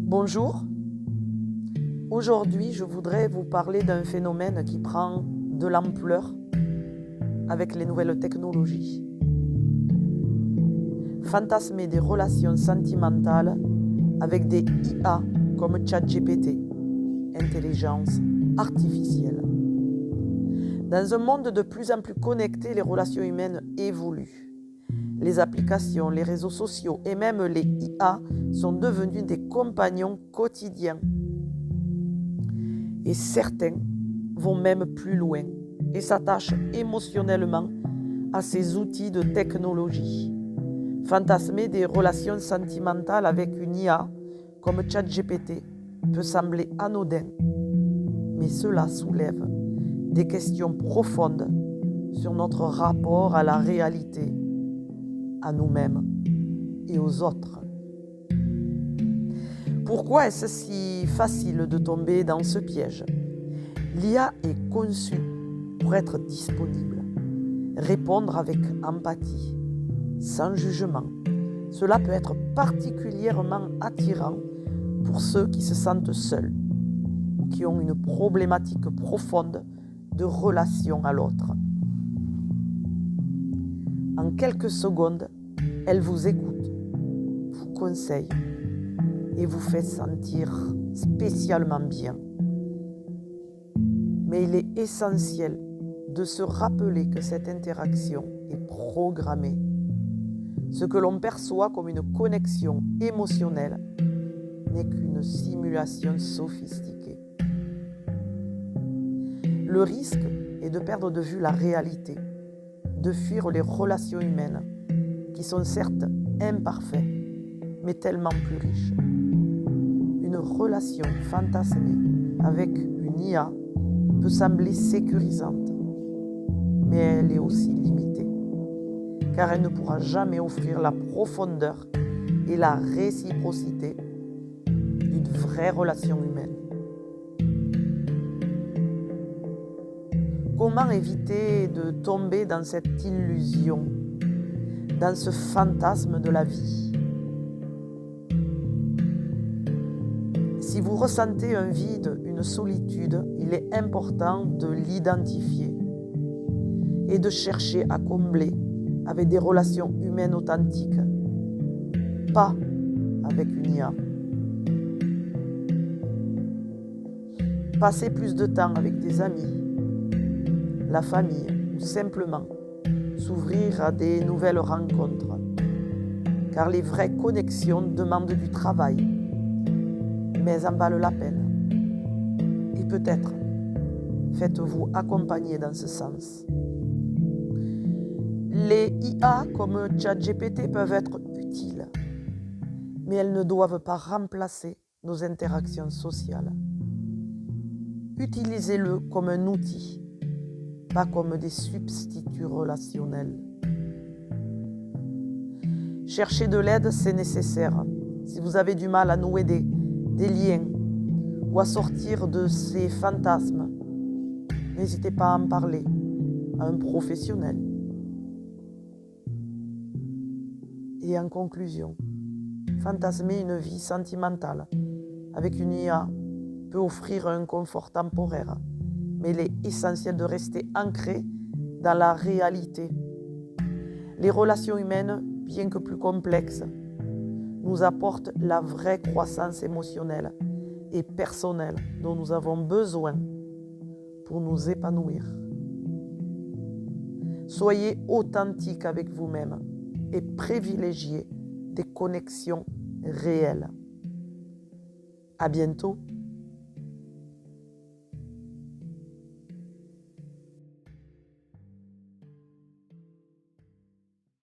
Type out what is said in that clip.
Bonjour, aujourd'hui je voudrais vous parler d'un phénomène qui prend de l'ampleur avec les nouvelles technologies. Fantasmer des relations sentimentales avec des IA comme ChatGPT, intelligence artificielle. Dans un monde de plus en plus connecté, les relations humaines évoluent. Les applications, les réseaux sociaux et même les IA sont devenus des compagnons quotidiens. Et certains vont même plus loin et s'attachent émotionnellement à ces outils de technologie. Fantasmer des relations sentimentales avec une IA comme ChatGPT peut sembler anodin, mais cela soulève des questions profondes sur notre rapport à la réalité, à nous-mêmes et aux autres. Pourquoi est-ce si facile de tomber dans ce piège? L'IA est conçue pour être disponible, répondre avec empathie, sans jugement. Cela peut être particulièrement attirant pour ceux qui se sentent seuls ou qui ont une problématique profonde de relation à l'autre. En quelques secondes, elle vous écoute, vous conseille et vous fait sentir spécialement bien. Mais il est essentiel de se rappeler que cette interaction est programmée. Ce que l'on perçoit comme une connexion émotionnelle n'est qu'une simulation sophistiquée. Le risque est de perdre de vue la réalité, de fuir les relations humaines, qui sont certes imparfaites, mais tellement plus riches. Une relation fantasmée avec une IA peut sembler sécurisante, mais elle est aussi limitée, car elle ne pourra jamais offrir la profondeur et la réciprocité d'une vraie relation humaine. Comment éviter de tomber dans cette illusion, dans ce fantasme de la vie? Si vous ressentez un vide, une solitude, il est important de l'identifier et de chercher à combler avec des relations humaines authentiques, pas avec une IA. Passer plus de temps avec des amis, la famille ou simplement s'ouvrir à des nouvelles rencontres, car les vraies connexions demandent du travail, mais en valent la peine. Et peut-être faites-vous accompagner dans ce sens. Les IA comme ChatGPT peuvent être utiles, mais elles ne doivent pas remplacer nos interactions sociales. Utilisez-le comme un outil, pas comme des substituts relationnels. Chercher de l'aide, c'est nécessaire. Si vous avez du mal à nouer des liens ou à sortir de ces fantasmes, n'hésitez pas à en parler à un professionnel. Et en conclusion, fantasmer une vie sentimentale avec une IA peut offrir un confort temporaire, mais il est essentiel de rester ancré dans la réalité. Les relations humaines, bien que plus complexes, nous apportent la vraie croissance émotionnelle et personnelle dont nous avons besoin pour nous épanouir. Soyez authentique avec vous-même et privilégiez des connexions réelles. À bientôt.